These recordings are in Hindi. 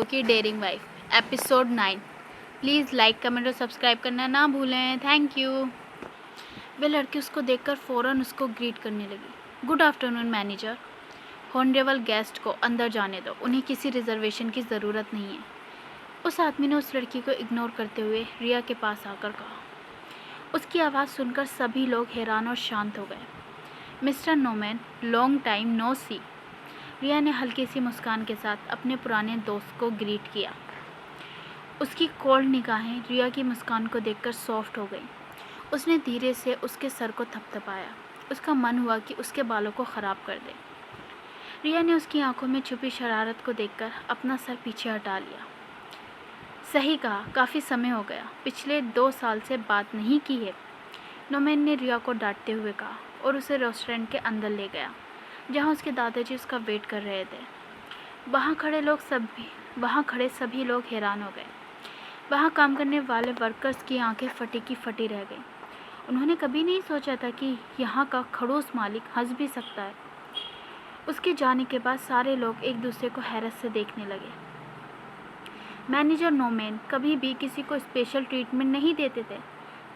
की daring wife episode 9। Please like comment और सब्सक्राइब करना ना भूलें। Thank you. वह लड़की उसको देखकर फ़ौरन उसको ग्रीट करने लगी। Good afternoon manager. Honourable guest को अंदर जाने दो, उन्हें किसी रिजर्वेशन की ज़रूरत नहीं है। उस आदमी ने उस लड़की को इग्नोर करते हुए रिया के पास आकर कहा। उसकी आवाज़ सुनकर सभी लोग हैरान और शांत हो गए। Mister Noman, long time no see. Riya ने हल्की सी मुस्कान के साथ अपने पुराने दोस्त को ग्रीट किया। उसकी कोल्ड निगाहें रिया की मुस्कान को देखकर सॉफ्ट हो गईं। उसने धीरे से उसके सर को थपथपाया। उसका मन हुआ कि उसके बालों को ख़राब कर दे। रिया ने उसकी आंखों में छुपी शरारत को देखकर अपना सर पीछे हटा लिया। सही कहा, काफ़ी समय हो गया, पिछले 2 साल से बात नहीं की है। नोमैन ने रिया को डांटते हुए कहा और उसे रेस्टोरेंट के अंदर ले गया, जहाँ उसके दादाजी उसका वेट कर रहे थे। वहाँ खड़े सभी लोग हैरान हो गए। वहाँ काम करने वाले वर्कर्स की आंखें फटी की फटी रह गईं। उन्होंने कभी नहीं सोचा था कि यहाँ का खड़ूस मालिक हंस भी सकता है। उसके जाने के बाद सारे लोग एक दूसरे को हैरत से देखने लगे। मैनेजर नोमैन कभी भी किसी को स्पेशल ट्रीटमेंट नहीं देते थे,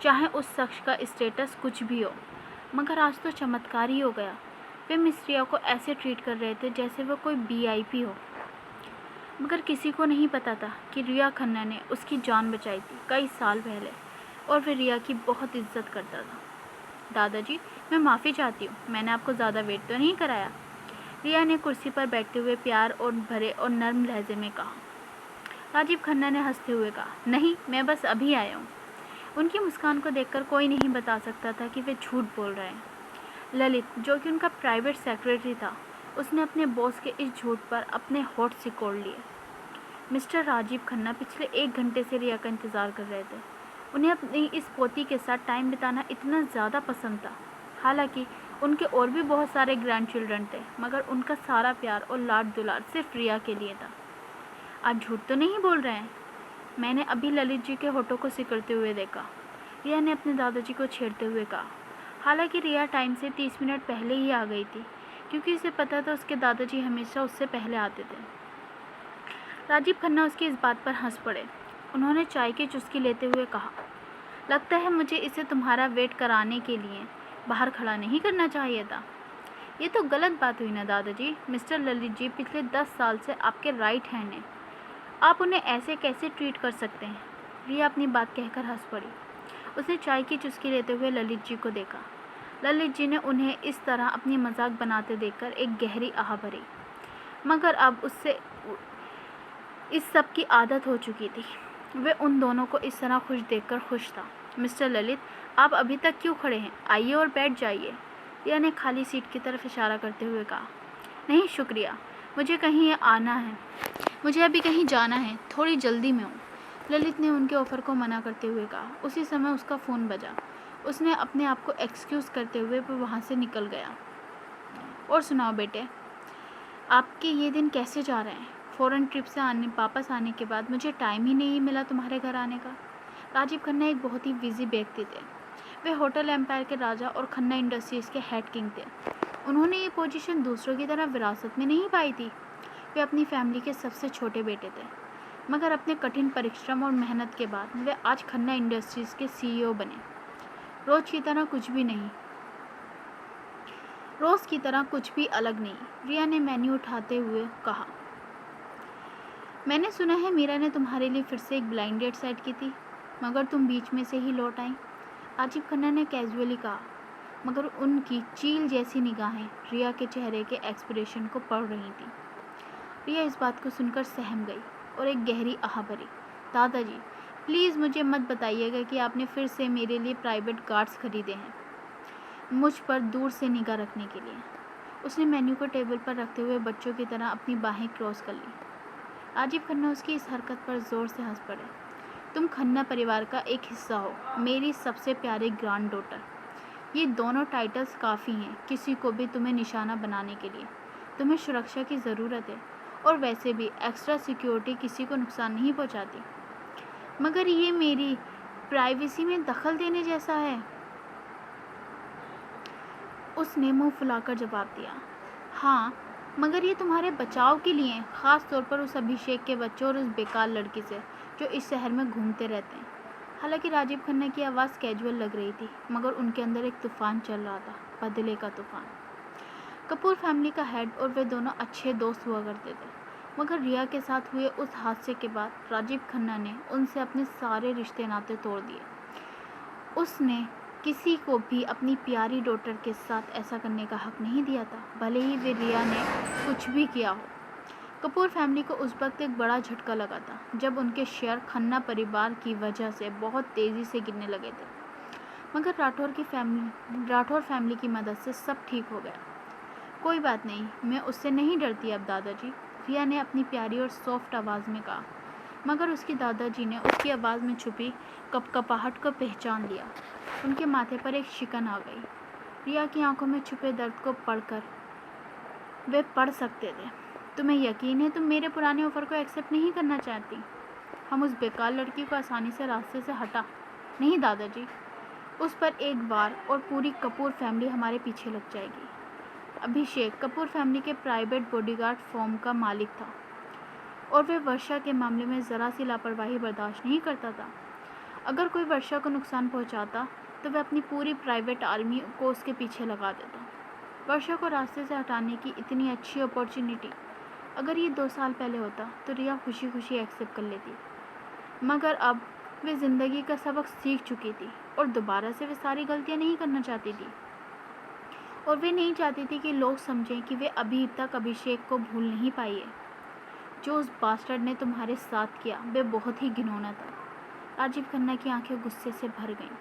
चाहे उस शख्स का स्टेटस कुछ भी हो। मगर आज तो चमत्कार ही हो गया। वे मिस रिया को ऐसे ट्रीट कर रहे थे जैसे वो कोई वीआईपी हो। मगर किसी को नहीं पता था कि रिया खन्ना ने उसकी जान बचाई थी कई साल पहले, और वह रिया की बहुत इज्जत करता था। दादाजी, मैं माफ़ी चाहती हूँ, मैंने आपको ज़्यादा वेट तो नहीं कराया। रिया ने कुर्सी पर बैठते हुए प्यार और भरे और नर्म लहजे में कहा। राजीव खन्ना ने हंसते हुए कहा, नहीं, मैं बस अभी आया हूँ। उनकी मुस्कान को देखकर कोई नहीं बता सकता था कि वे झूठ बोल रहे हैं। ललित, जो कि उनका प्राइवेट सेक्रेटरी था, उसने अपने बॉस के इस झूठ पर अपने होठ सिकोड़ लिए। मिस्टर राजीव खन्ना पिछले 1 घंटे से रिया का इंतज़ार कर रहे थे। उन्हें अपनी इस पोती के साथ टाइम बिताना इतना ज़्यादा पसंद था। हालांकि उनके और भी बहुत सारे ग्रैंड चिल्ड्रन थे, मगर उनका सारा प्यार और लाड दुलार सिर्फ रिया के लिए था। आप झूठ तो नहीं बोल रहे हैं? मैंने अभी ललित जी के होठों को सिकुड़ते हुए देखा, रिया ने अपने दादाजी को छेड़ते हुए कहा। हालांकि रिया टाइम से 30 मिनट पहले ही आ गई थी, क्योंकि उसे पता था उसके दादाजी हमेशा उससे पहले आते थे। राजीव खन्ना उसकी इस बात पर हंस पड़े। उन्होंने चाय की चुस्की लेते हुए कहा, लगता है मुझे इसे तुम्हारा वेट कराने के लिए बाहर खड़ा नहीं करना चाहिए था। ये तो गलत बात हुई ना दादाजी। मिस्टर ललित जी पिछले 10 साल से आपके राइट हैंड हैं, आप उन्हें ऐसे कैसे ट्रीट कर सकते हैं? रिया अपनी बात कहकर हंस पड़ी। उसने चाय की चुस्की लेते हुए ललित जी को देखा। ललित जी ने उन्हें इस तरह अपनी मजाक बनाते देखकर एक गहरी आह भरी, मगर अब उससे इस सब की आदत हो चुकी थी। वे उन दोनों को इस तरह खुश देखकर खुश था। मिस्टर ललित, आप अभी तक क्यों खड़े हैं? आइए और बैठ जाइए। रिया ने खाली सीट की तरफ इशारा करते हुए कहा। नहीं शुक्रिया, मुझे अभी कहीं जाना है, थोड़ी जल्दी में हूँ। ललित ने उनके ऑफर को मना करते हुए कहा। उसी समय उसका फ़ोन बजा। उसने अपने आप को एक्सक्यूज़ करते हुए वो वहाँ से निकल गया। और सुनाओ बेटे, आपके ये दिन कैसे जा रहे हैं? फॉरेन ट्रिप से वापस आने के बाद मुझे टाइम ही नहीं मिला तुम्हारे घर आने का। राजीव खन्ना एक बहुत ही बिजी व्यक्ति थे। वे होटल एम्पायर के राजा और खन्ना इंडस्ट्रीज़ के हेड किंग थे। उन्होंने ये पोजीशन दूसरों की तरह विरासत में नहीं पाई थी। वे अपनी फैमिली के सबसे छोटे बेटे थे, मगर अपने कठिन परिश्रम और मेहनत के बाद वे आज खन्ना इंडस्ट्रीज़ के सीईओ बने। रोज़ की तरह कुछ भी अलग नहीं। रिया ने मेन्यू उठाते हुए कहा। मैंने सुना है मीरा ने तुम्हारे लिए फिर से एक ब्लाइंड डेट सेट की थी, मगर तुम बीच में से ही लौट आई। राजीव खन्ना ने कैजुअली कहा, मगर उनकी चील जैसी निगाहें रिया के चेहरे के एक्सप्रेशन को पढ़ रही थी। रिया इस बात को सुनकर सहम गई और एक गहरी आह भरी। दादाजी, प्लीज़ मुझे मत बताइएगा कि आपने फिर से मेरे लिए प्राइवेट गार्ड्स खरीदे हैं मुझ पर दूर से निगाह रखने के लिए। उसने मेन्यू को टेबल पर रखते हुए बच्चों की तरह अपनी बाहें क्रॉस कर ली। राजीव खन्ना उसकी इस हरकत पर ज़ोर से हंस पड़े। तुम खन्ना परिवार का एक हिस्सा हो, मेरी सबसे प्यारी ग्रैंड डॉटर। ये दोनों टाइटल्स काफ़ी हैं किसी को भी तुम्हें निशाना बनाने के लिए। तुम्हें सुरक्षा की ज़रूरत है, और वैसे भी एक्स्ट्रा सिक्योरिटी किसी को नुकसान नहीं पहुंचाती। मगर ये मेरी प्राइवेसी में दखल देने जैसा है। उसने मुंह फुलाकर जवाब दिया। हाँ, मगर ये तुम्हारे बचाव के लिए, ख़ास तौर पर उस अभिषेक के बच्चों और उस बेकार लड़की से जो इस शहर में घूमते रहते हैं। हालांकि राजीव खन्ना की आवाज़ कैजुअल लग रही थी, मगर उनके अंदर एक तूफान चल रहा था, बदले का तूफान। कपूर फैमिली का हेड और वे दोनों अच्छे दोस्त हुआ करते थे, मगर रिया के साथ हुए उस हादसे के बाद राजीव खन्ना ने उनसे अपने सारे रिश्ते नाते तोड़ दिए। उसने किसी को भी अपनी प्यारी डॉटर के साथ ऐसा करने का हक नहीं दिया था, भले ही वे रिया ने कुछ भी किया हो। कपूर फैमिली को उस वक्त एक बड़ा झटका लगा था जब उनके शेयर खन्ना परिवार की वजह से बहुत तेज़ी से गिरने लगे थे, मगर राठौर फैमिली की मदद से सब ठीक हो गया। कोई बात नहीं, मैं उससे नहीं डरती अब दादाजी, रिया ने अपनी प्यारी और सॉफ्ट आवाज़ में कहा, मगर उसके दादाजी ने उसकी आवाज़ में छुपी कपकपाहट को पहचान लिया। उनके माथे पर एक शिकन आ गई। रिया की आंखों में छुपे दर्द को पढ़कर वे पढ़ सकते थे। तुम्हें यकीन है तुम मेरे पुराने ऑफर को एक्सेप्ट नहीं करना चाहती? हम उस बेकार लड़की को आसानी से रास्ते से हटा नहीं दादाजी, उस पर एक बार और पूरी कपूर फैमिली हमारे पीछे लग जाएगी। अभिषेक कपूर फैमिली के प्राइवेट बॉडीगार्ड फॉर्म का मालिक था और वे वर्षा के मामले में ज़रा सी लापरवाही बर्दाश्त नहीं करता था। अगर कोई वर्षा को नुकसान पहुंचाता तो वह अपनी पूरी प्राइवेट आर्मी को उसके पीछे लगा देता। वर्षा को रास्ते से हटाने की इतनी अच्छी अपॉर्चुनिटी अगर ये 2 साल पहले होता तो रिया खुशी खुशी एक्सेप्ट कर लेती, मगर अब वे ज़िंदगी का सबक सीख चुकी थी और दोबारा से वे सारी गलतियां नहीं करना चाहती थी। और वे नहीं चाहती थी कि लोग समझें कि वे अभी तक अभिषेक को भूल नहीं पाई है। जो उस बास्टर्ड ने तुम्हारे साथ किया वे बहुत ही घिनौना था। राजीव खन्ना की आंखें गुस्से से भर गईं।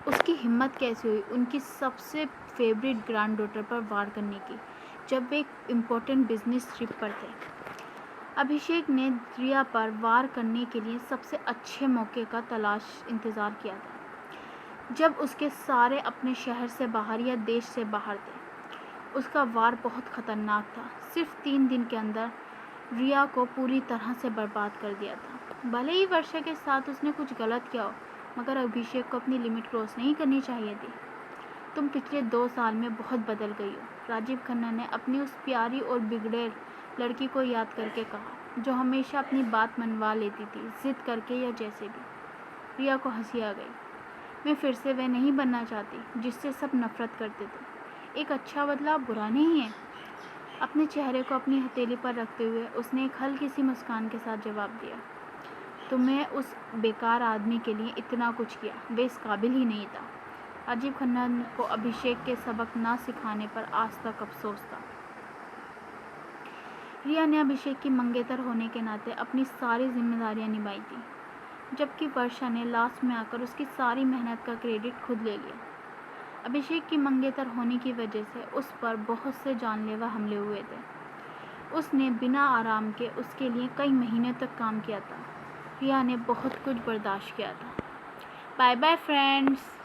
उसकी हिम्मत कैसे हुई उनकी सबसे फेवरेट ग्रैंड डॉटर पर वार करने की, जब वे एक इम्पोर्टेंट बिजनेस ट्रिप पर थे। अभिषेक ने रिया पर वार करने के लिए सबसे अच्छे मौके का इंतज़ार किया था, जब उसके सारे अपने शहर से बाहर या देश से बाहर थे। उसका वार बहुत ख़तरनाक था। सिर्फ 3 दिन के अंदर रिया को पूरी तरह से बर्बाद कर दिया था। भले ही वर्षा के साथ उसने कुछ गलत किया हो, मगर अभिषेक को अपनी लिमिट क्रॉस नहीं करनी चाहिए थी। तुम पिछले 2 साल में बहुत बदल गई हो, राजीव खन्ना ने अपनी उस प्यारी और बिगड़े लड़की को याद करके कहा, जो हमेशा अपनी बात मनवा लेती थी, जिद करके या जैसे भी। रिया को हंसी आ गई। मैं फिर से वह नहीं बनना चाहती जिससे सब नफरत करते थे। एक अच्छा बदलाव बुरा नहीं है। अपने चेहरे को अपनी हथेली पर रखते हुए उसने एक हल्की सी मुस्कान के साथ जवाब दिया, तुमने उस बेकार आदमी के लिए इतना कुछ किया, वे इस काबिल ही नहीं था। राजीव खन्ना को अभिषेक के सबक ना सिखाने पर आज तक अफसोस था। रिया ने अभिषेक की मंगेतर होने के नाते अपनी सारी जिम्मेदारियां निभाई थी, जबकि वर्षा ने लास्ट में आकर उसकी सारी मेहनत का क्रेडिट खुद ले लिया। अभिषेक की मंगेतर होने की वजह से उस पर बहुत से जानलेवा हमले हुए थे। उसने बिना आराम के उसके लिए कई महीने तक काम किया था। रिया ने बहुत कुछ बर्दाश्त किया था। Bye bye friends.